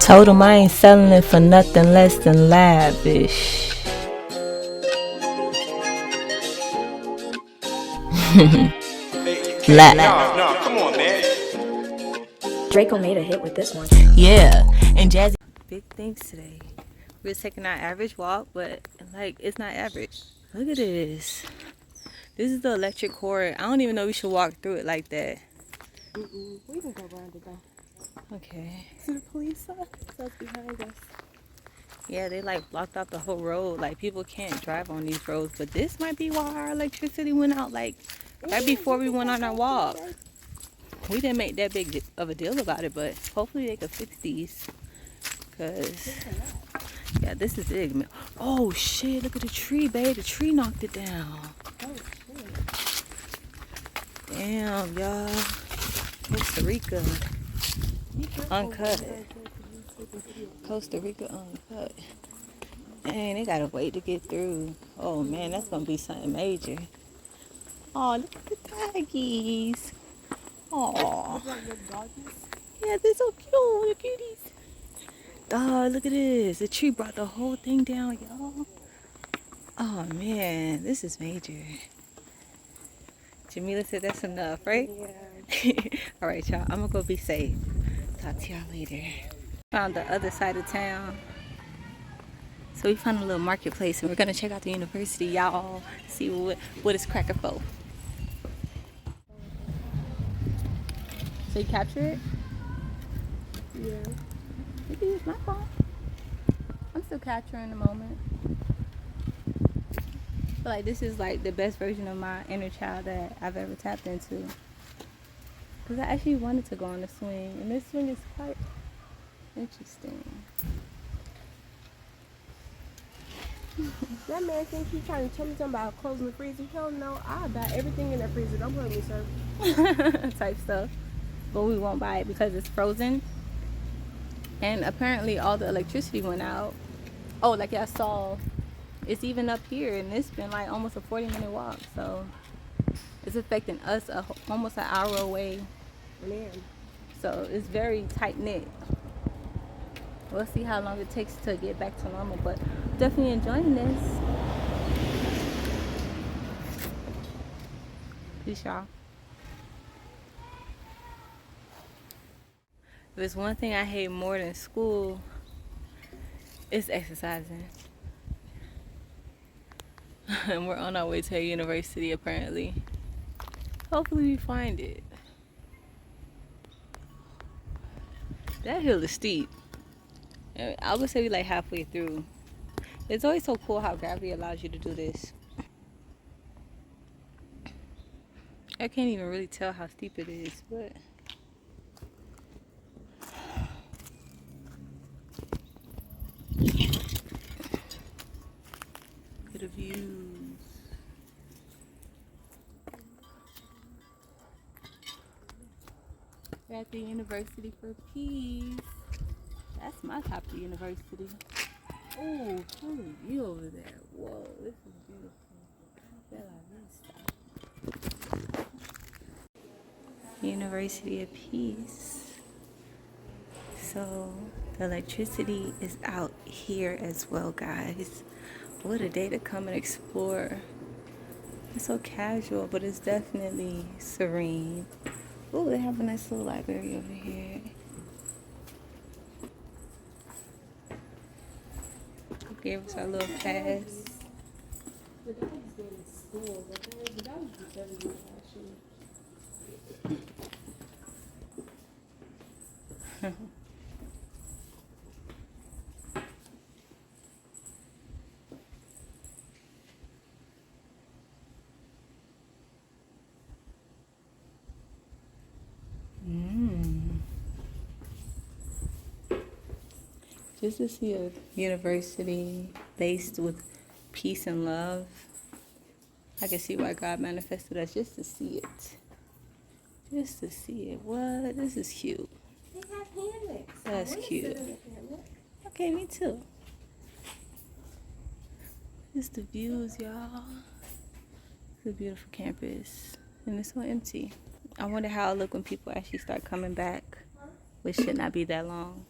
Told him I ain't selling it for nothing less than lavish. No, come on, man. Draco made a hit with this one. Yeah, and Jazzy. Big things today. We're taking our average walk, but like it's not average. Look at this. This is the electric cord. I don't even know we should walk through it like that. We can go around it though. Okay. See the police are behind us. Yeah, they like blocked out the whole road. Like people can't drive on these roads. But this might be why our electricity went out like right before we went on our walk. We didn't make that big of a deal about it, but hopefully they could fix these. Cause yeah, this is big. Oh shit! Look at the tree, babe. The tree knocked it down. Oh shit! Damn, y'all. Costa Rica uncut. Costa Rica uncut. Dang, they gotta wait to get through. Oh man, that's gonna be something major. Oh, look at the doggies. Oh, yeah, they're so cute, the cuties. Dog, look at this. The tree brought the whole thing down, y'all. Oh man, this is major. Jamila said that's enough, right? Yeah. All right, y'all. I'm gonna go be safe. Talk to y'all later. Found the other side of town. So we found a little marketplace, and we're gonna check out the university, y'all. See what it's cracking for. So you capture it? Yeah. You can use my phone. I'm still capturing the moment. I feel like this is like the best version of my inner child that I've ever tapped into. Because I actually wanted to go on the swing, and this swing is quite interesting. That man thinks he's trying to tell me something about closing the freezer. Hell no, I'll buy everything in that freezer. Don't hurt me, sir. Type stuff. But we won't buy it because it's frozen. And apparently all the electricity went out. Oh, like I saw, it's even up here, and it's been like almost a 40-minute walk. So it's affecting us almost an hour away. Man. So it's very tight knit. We'll see how long it takes to get back to normal, but definitely enjoying this. Peace, y'all. If there's one thing I hate more than school, it's exercising. And we're on our way to a university apparently. Hopefully we find it. That hill is steep. I would say we like halfway through. It's always so cool how gravity allows you to do this. I can't even really tell how steep it is, but look at the views. We're at the University for Peace. That's my top of the university. Oh, look at the view over there. Whoa, this is beautiful. University of Peace. So the electricity is out here as well, guys. What a day to come and explore. It's so casual, but it's definitely serene. Oh, they have a nice little library over here. Gave us our little pass. Just to see a university based with peace and love. I can see why God manifested us, just to see it. Just to see it. What? This is cute. They have hammocks. That's cute. Okay, me too. Just the views, y'all. It's a beautiful campus. And it's so empty. I wonder how it'll look when people actually start coming back, which should not be that long.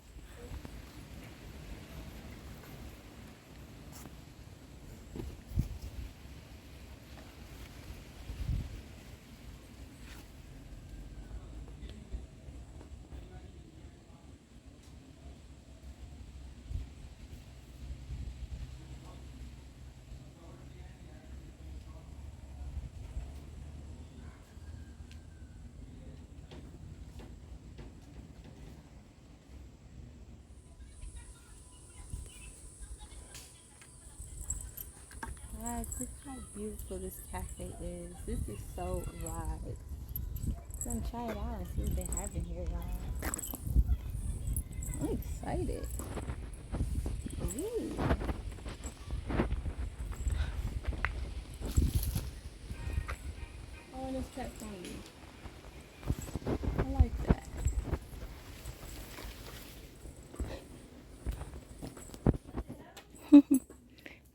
Guys, look how beautiful this cafe is. This is so vibe. I'm gonna try it out and see what they have in here, y'all. I'm excited. Ooh. Oh, and it's pet friendly. I like that.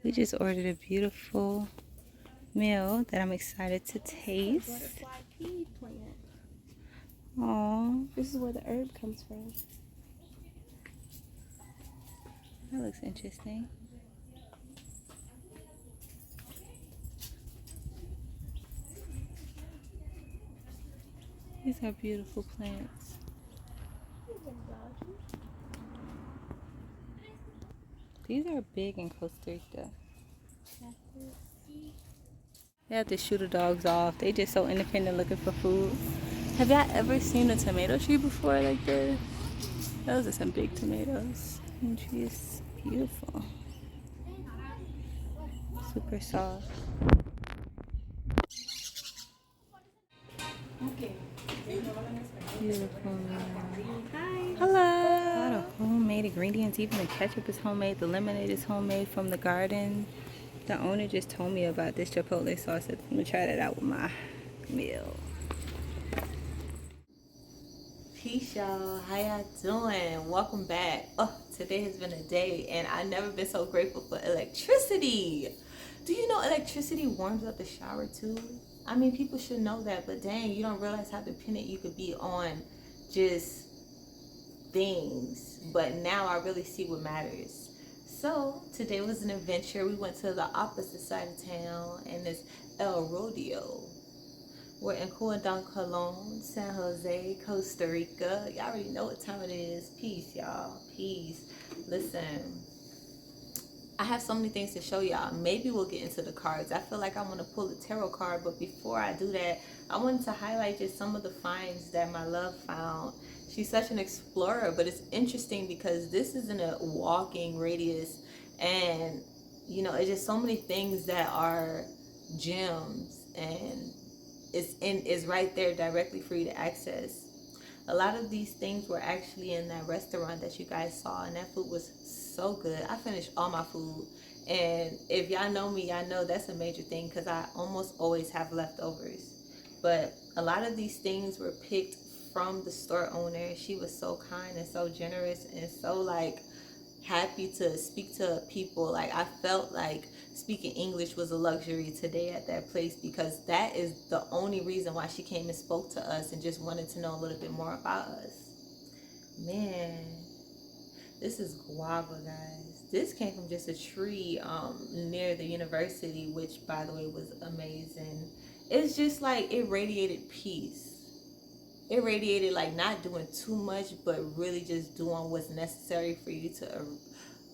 We just ordered a beautiful meal that I'm excited to taste. Butterfly pea plant. Aww, This is where the herb comes from. that looks interesting. These are beautiful plants. These are big in Costa Rica. They have to shoot the dogs off. They just so independent looking for food. Have y'all ever seen a tomato tree before like this? Those are some big tomatoes. And she is beautiful. Super soft. Beautiful. Hi. Hello. A lot of homemade ingredients. Even the ketchup is homemade. The lemonade is homemade from the garden. The owner just told me about this chipotle sauce. I'm gonna try that out with my meal. Peace, y'all. How y'all doing? Welcome back. Oh, today has been a day, and I've never been so grateful for electricity. Do you know electricity warms up the shower too? I mean, people should know that, but dang, you don't realize how dependent you could be on just things. But now I really see what matters. So today was an adventure. We went to the opposite side of town, and it's El Rodeo. We're in Cuadon, Colón, San Jose, Costa Rica. Y'all already know what time it is. Peace, y'all. Peace. Listen, I have so many things to show y'all. Maybe we'll get into the cards. I feel like I want to pull a tarot card, but before I do that, I wanted to highlight just some of the finds that my love found. She's such an explorer, but it's interesting because this is in a walking radius, and you know, it's just so many things that are gems, and is right there directly for you to access. A lot of these things were actually in that restaurant that you guys saw, and that food was so good. I finished all my food, and if y'all know me, y'all know that's a major thing because I almost always have leftovers. But a lot of these things were picked from the store owner. She was so kind and so generous and so like happy to speak to people. Like I felt like speaking English was a luxury today at that place because that is the only reason why she came and spoke to us and just wanted to know a little bit more about us. Man, this is guava, guys. This came from just a tree near the university, which by the way was amazing. It's just like it radiated peace. It radiated like not doing too much, but really just doing what's necessary for you to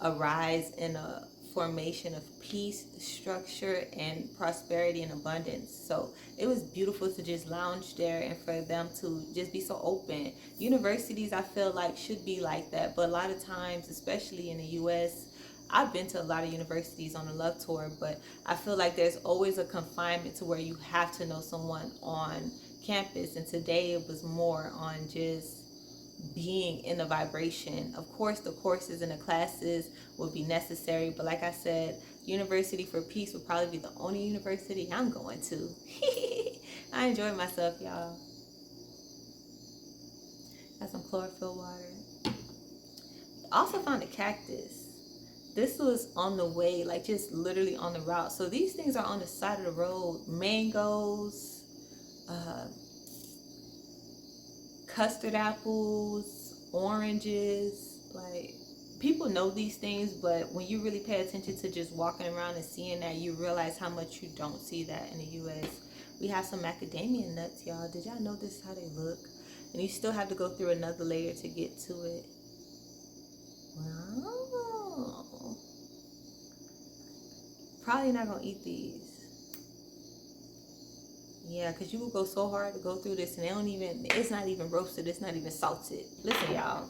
arise in a formation of peace, structure, and prosperity and abundance. So it was beautiful to just lounge there and for them to just be so open. Universities, I feel like, should be like that, but a lot of times, especially in the US, I've been to a lot of universities on a love tour, but I feel like there's always a confinement to where you have to know someone on campus, and today it was more on just being in the vibration. Of course, the courses and the classes would be necessary, but like I said, University for Peace would probably be the only university I'm going to. I enjoyed myself, y'all. Got some chlorophyll water. Also found a cactus. This was on the way, like just literally on the route. So these things are on the side of the road. Mangoes, custard apples, oranges. Like, people know these things, but when you really pay attention to just walking around and seeing that, you realize how much you don't see that in the US. We have some macadamia nuts, y'all. Did y'all know this is how they look? And you still have to go through another layer to get to it. Wow. Probably not gonna eat these. Yeah, because you will go so hard to go through this, and they don't even, it's not even roasted, it's not even salted. Listen, y'all,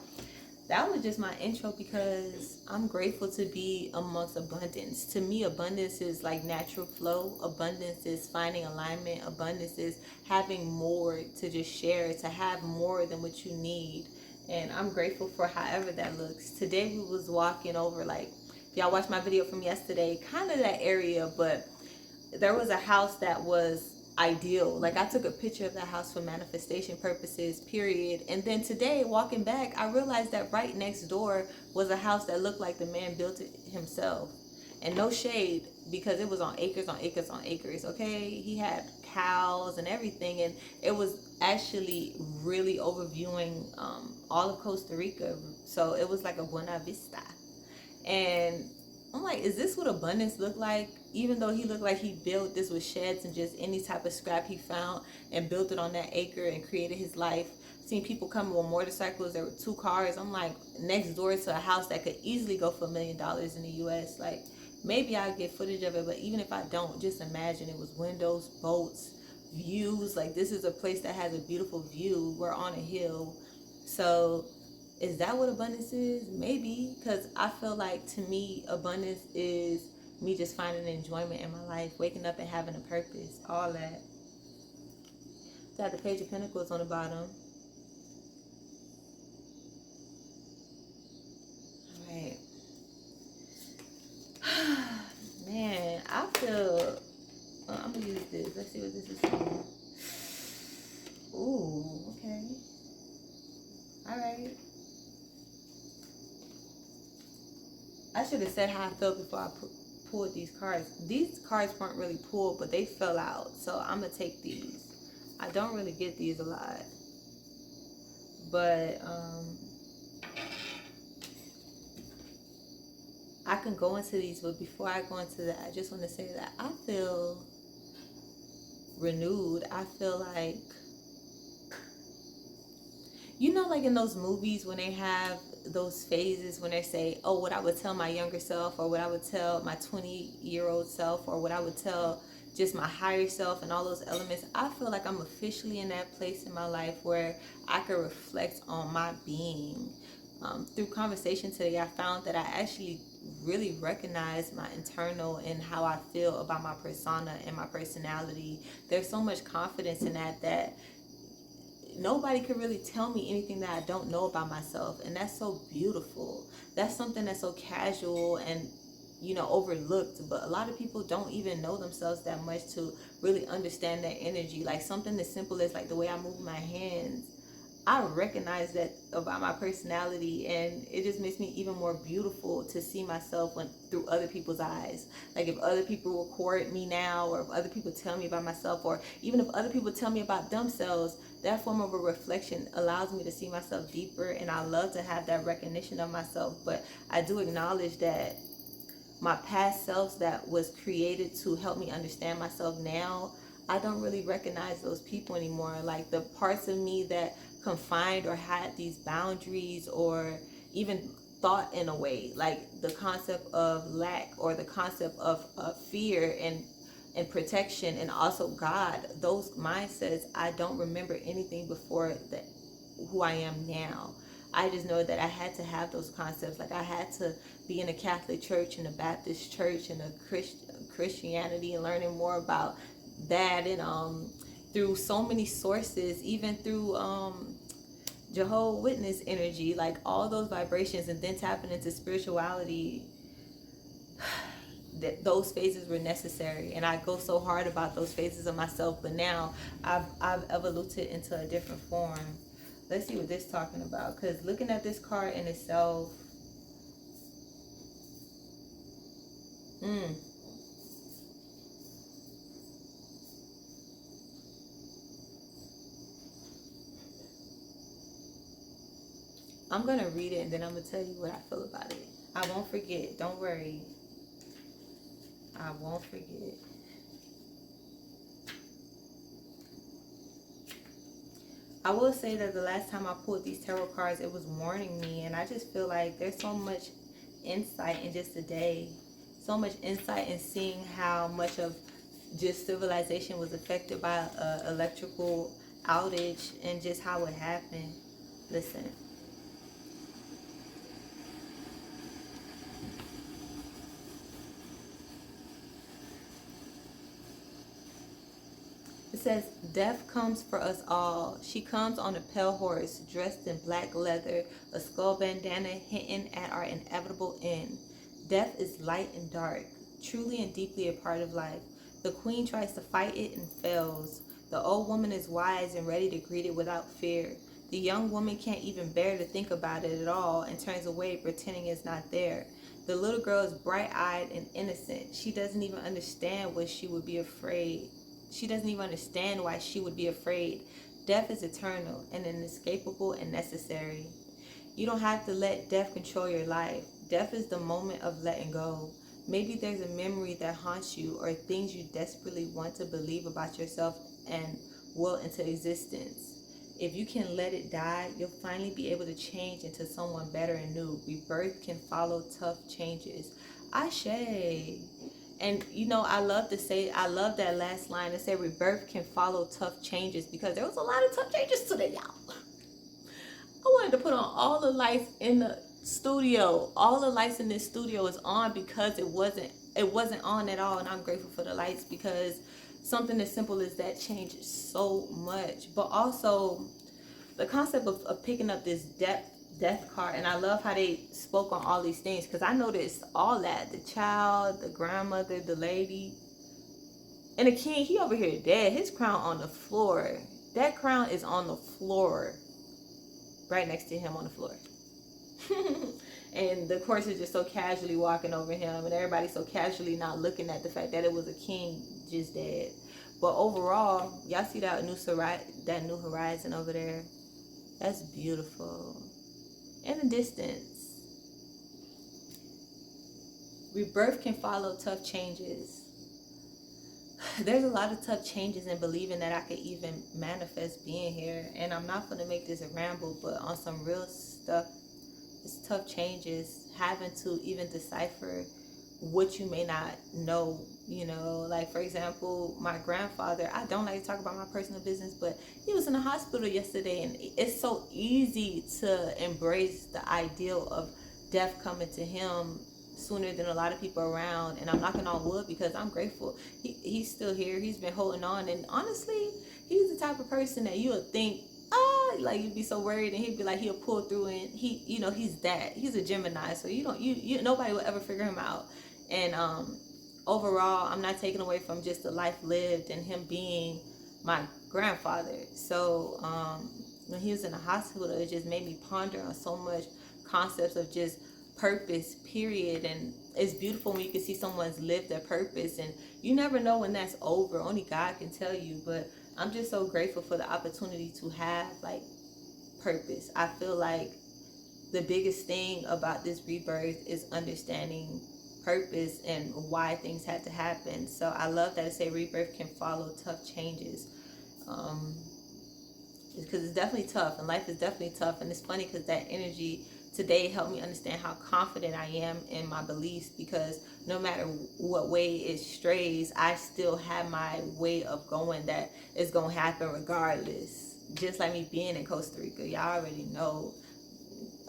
that was just my intro because I'm grateful to be amongst abundance. To me, abundance is like natural flow. Abundance is finding alignment. Abundance is having more to just share, to have more than what you need. And I'm grateful for however that looks. Today we was walking over, like, if y'all watched my video from yesterday, kind of that area, but there was a house that was ideal. Like, I took a picture of that house for manifestation purposes, period. And then today, walking back, I realized that right next door was a house that looked like the man built it himself. And no shade, because it was on acres on acres on acres, okay? He had cows and everything, and it was actually really overviewing all of Costa Rica. So it was like a buena vista. And I'm like, is this what abundance looked like? Even though he looked like he built this with sheds and just any type of scrap he found and built it on that acre and created his life. Seen people come with motorcycles. There were 2 cars. I'm like, next door to a house that could easily go for $1 million in the US. Like, maybe I'll get footage of it, but even if I don't, just imagine it was windows, boats, views. Like, this is a place that has a beautiful view. We're on a hill. So is that what abundance is? Maybe, because I feel like, to me, abundance is me just finding enjoyment in my life, waking up and having a purpose, all that. Got the Page of Pentacles on the bottom. All right. Man, I feel, I'm gonna use this. Let's see what this is saying. Ooh, okay. All right. I should have said how I felt before I pulled these cards. These cards weren't really pulled, but they fell out. So I'm going to take these. I don't really get these a lot. But I can go into these. But before I go into that, I just want to say that I feel renewed. I feel like, you know, like in those movies when they have those phases when they say, oh, what I would tell my younger self, or what I would tell my 20-year-old self, or what I would tell just my higher self, and all those elements. I feel like I'm officially in that place in my life where I can reflect on my being. Through conversation today, I found that I actually really recognize my internal and how I feel about my persona and my personality. There's so much confidence in that nobody can really tell me anything that I don't know about myself. And that's so beautiful. That's something that's so casual and, you know, overlooked. But a lot of people don't even know themselves that much to really understand their energy. Like something as simple as like the way I move my hands. I recognize that about my personality, and it just makes me even more beautiful to see myself through other people's eyes. Like if other people record me now, or if other people tell me about myself, or even if other people tell me about themselves, that form of a reflection allows me to see myself deeper. And I love to have that recognition of myself. But I do acknowledge that my past selves that was created to help me understand myself now, I don't really recognize those people anymore. Like the parts of me that confined or had these boundaries, or even thought in a way, like the concept of lack, or the concept of fear and protection, and also God, those mindsets, I don't remember anything before that who I am now. I just know that I had to have those concepts. Like I had to be in a Catholic church and a Baptist church and a Christianity, and learning more about that, and through so many sources, even through Jehovah's Witness energy, like all those vibrations, and then tapping into spirituality. That those phases were necessary, and I go so hard about those phases of myself. But now I've evolved into a different form. Let's see what this is talking about, because looking at this card in itself, I'm gonna read it and then I'm gonna tell you what I feel about it. I won't forget, don't worry. I won't forget. I will say that the last time I pulled these tarot cards, it was warning me, and I just feel like there's so much insight in just a day. So much insight in seeing how much of just civilization was affected by an electrical outage, and just how it happened. Listen. says, death comes for us all. She comes on a pale horse, dressed in black leather, a skull bandana hinting at our inevitable end. Death is light and dark, truly and deeply a part of life. The queen tries to fight it and fails. The old woman is wise and ready to greet it without fear. The young woman can't even bear to think about it at all and turns away, pretending it's not there. The little girl is bright-eyed and innocent. She doesn't even understand what she would be afraid. She doesn't even understand why she would be afraid. Death is eternal and inescapable and necessary. You don't have to let death control your life. Death is the moment of letting go. Maybe there's a memory that haunts you or things you desperately want to believe about yourself and will into existence. If you can let it die, you'll finally be able to change into someone better and new. Rebirth can follow tough changes. Ashe. And you know, I love that last line that said rebirth can follow tough changes, because there was a lot of tough changes today, y'all. I wanted to put on all the lights in the studio. All the lights in this studio is on because it wasn't on at all, and I'm grateful for the lights, because something as simple as that changes so much. But also the concept of picking up this death card, and I love how they spoke on all these things, because I noticed all that, the child, the grandmother, the lady, and the king. He over here dead, his crown on the floor. That crown is on the floor right next to him on the floor. And the course is just so casually walking over him, and everybody's so casually not looking at the fact that it was a king just dead. But overall, y'all see that new horizon over there? That's beautiful. In the distance, rebirth can follow tough changes. There's a lot of tough changes in believing that I could even manifest being here. And I'm not going to make this a ramble, but on some real stuff, it's tough changes, having to even decipher what you may not know, you know. Like, for example, my grandfather, I don't like to talk about my personal business, but he was in the hospital yesterday, and it's so easy to embrace the ideal of death coming to him sooner than a lot of people around. And I'm knocking on wood because I'm grateful he's still here. He's been holding on, and honestly, he's the type of person that you would think, like, you'd be so worried, and he'd be like, he'll pull through, and he's a Gemini, so nobody will ever figure him out. And overall, I'm not taking away from just the life lived and him being my grandfather. So when he was in the hospital, it just made me ponder on so much concepts of just purpose, period. And it's beautiful when you can see someone's lived their purpose, and you never know when that's over. Only God can tell you. But I'm just so grateful for the opportunity to have, like, purpose. I feel like the biggest thing about this rebirth is understanding purpose and why things had to happen. So I love that it say rebirth can follow tough changes, because it's definitely tough, and life is definitely tough. And it's funny because that energy today helped me understand how confident I am in my beliefs, because no matter what way it strays, I still have my way of going that is going to happen regardless. Just like me being in Costa Rica, y'all already know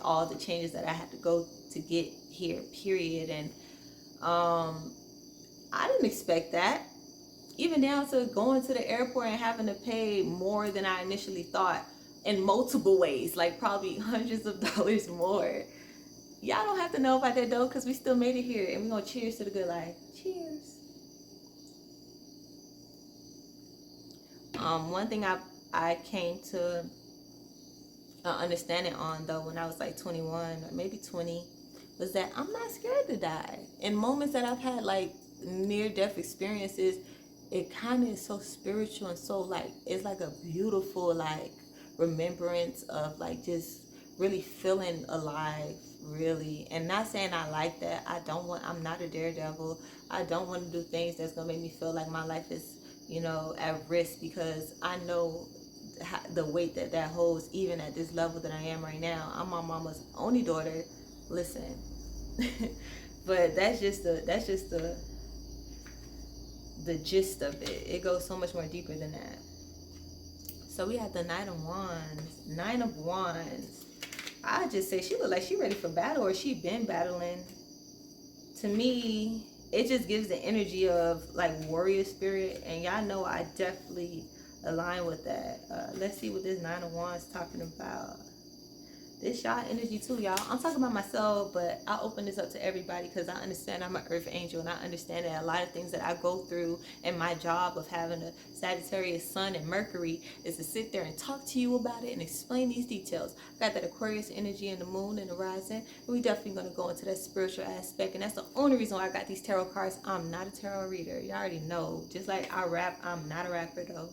all the changes that I had to go to get here, period. And I didn't expect that. Even down to going to the airport and having to pay more than I initially thought, in multiple ways, like probably hundreds of dollars more. Y'all don't have to know about that though, because we still made it here, and we're going to cheers to the good life. Cheers. One thing I came to understanding on, though, when I was like 21 or maybe 20, was that I'm not scared to die. In moments that I've had like near-death experiences, it kind of is so spiritual and so, like, it's like a beautiful, like, remembrance of, like, just really feeling alive, really. And not saying I like that. I'm not a daredevil. I don't want to do things that's gonna make me feel like my life is, at risk, because I know the weight that holds, even at this level that I am right now. I'm my mama's only daughter. Listen. But that's just the gist of it. It goes so much more deeper than that. So we have the Knight of Wands. I just say she look like she ready for battle, or she been battling. To me, it just gives the energy of, like, warrior spirit. And y'all know I definitely align with that. Let's see what this Nine of Wands talking about. This y'all energy too, y'all. I'm talking about myself, but I open this up to everybody because I understand I'm an earth angel, and I understand that a lot of things that I go through in my job of having a Sagittarius sun and Mercury is to sit there and talk to you about it and explain these details. I got that Aquarius energy in the moon and the rising, and we definitely going to go into that spiritual aspect, and that's the only reason why I got these tarot cards. I'm not a tarot reader. You already know. Just like I rap, I'm not a rapper though.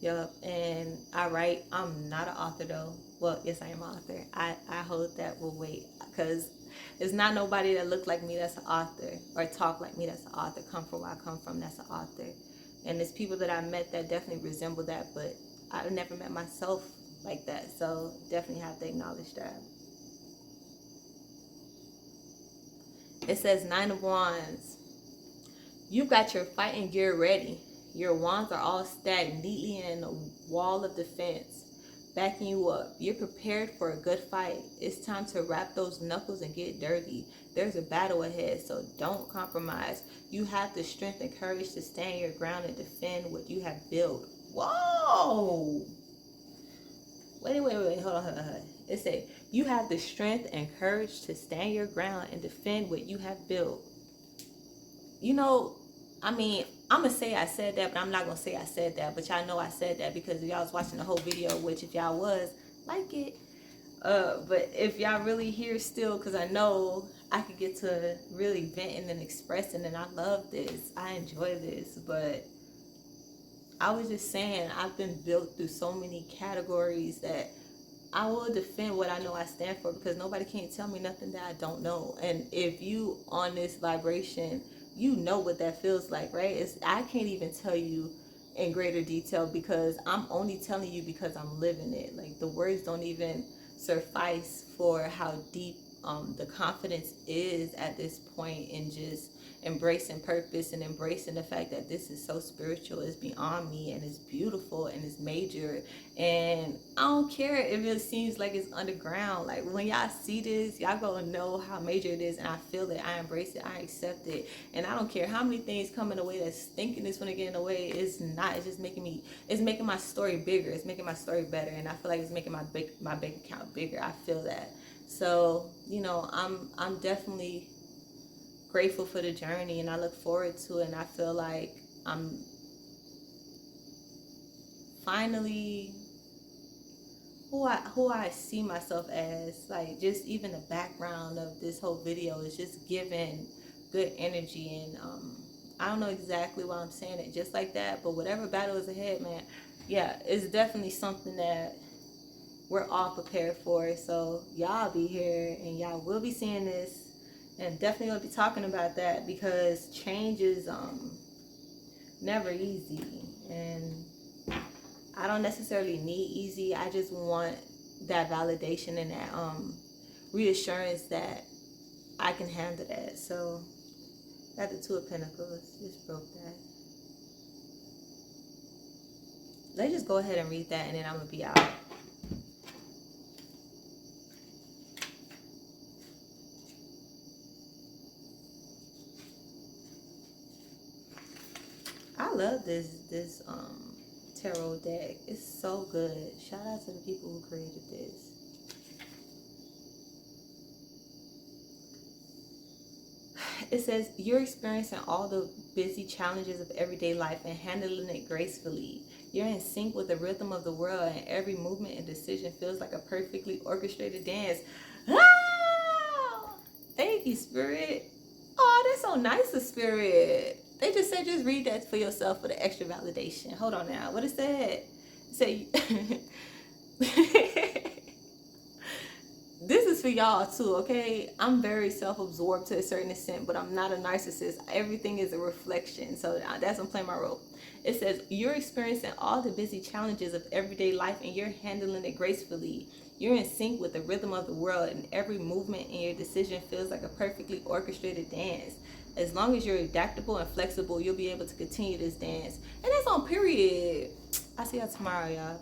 Yup, and I write. I'm not an author though. Well, yes, I am an author. I hold that will wait, because it's not nobody that look like me that's an author, or talk like me that's an author, come from where I come from that's an author. And there's people that I met that definitely resemble that, but I've never met myself like that, so definitely have to acknowledge that. It says Nine of Wands. You've got your fighting gear ready. Your wands are all stacked neatly in a wall of defense, backing you up. You're prepared for a good fight. It's time to wrap those knuckles and get dirty. There's a battle ahead, so don't compromise. You have the strength and courage to stand your ground and defend what you have built. Whoa! Wait, hold on. It says, you have the strength and courage to stand your ground and defend what you have built. You know, I mean, I'm going to say I said that, but I'm not going to say I said that. But y'all know I said that because if y'all was watching the whole video, which if y'all was, like it. But if y'all really here still, because I know I could get to really venting and expressing, and I love this. I enjoy this. But I was just saying, I've been built through so many categories that I will defend what I know I stand for, because nobody can't tell me nothing that I don't know. And if you on this vibration, you know what that feels like, right? I can't even tell you in greater detail, because I'm only telling you because I'm living it. Like, the words don't even suffice for how deep the confidence is at this point, in just embracing purpose and embracing the fact that this is so spiritual, it's beyond me, and it's beautiful, and it's major. And I don't care if it seems like it's underground. Like, when y'all see this, y'all gonna know how major it is, and I feel it, I embrace it, I accept it. And I don't care how many things come in the way that's thinking it's gonna get in the way. It's not. It's just making my story bigger. It's making my story better, and I feel like it's making my bank account bigger. I feel that. So, you know, I'm definitely grateful for the journey, and I look forward to it. And I feel like I'm finally who I see myself as. Like, just even the background of this whole video is just giving good energy. And I don't know exactly why I'm saying it just like that, but whatever battle is ahead, man, yeah, it's definitely something that we're all prepared for. So y'all be here, and y'all will be seeing this, and definitely gonna be talking about that, because change is never easy, and I don't necessarily need easy. I just want that validation and that reassurance that I can handle that. So got the Two of Pentacles, just broke that. Let's just go ahead and read that, and then I'm gonna be out. I love this tarot deck. It's so good. Shout out to the people who created this. It says, you're experiencing all the busy challenges of everyday life and handling it gracefully. You're in sync with the rhythm of the world, and every movement and decision feels like a perfectly orchestrated dance. Ah! Thank you, Spirit. Oh, that's so nice of Spirit. They just said just read that for yourself for the extra validation. Hold on now. What it said? It said, this is for y'all too, okay? I'm very self-absorbed to a certain extent, but I'm not a narcissist. Everything is a reflection. So that's I'm playing my role. It says, you're experiencing all the busy challenges of everyday life, and you're handling it gracefully. You're in sync with the rhythm of the world, and every movement in your decision feels like a perfectly orchestrated dance. As long as you're adaptable and flexible, you'll be able to continue this dance. And that's on period. I'll see y'all tomorrow, y'all.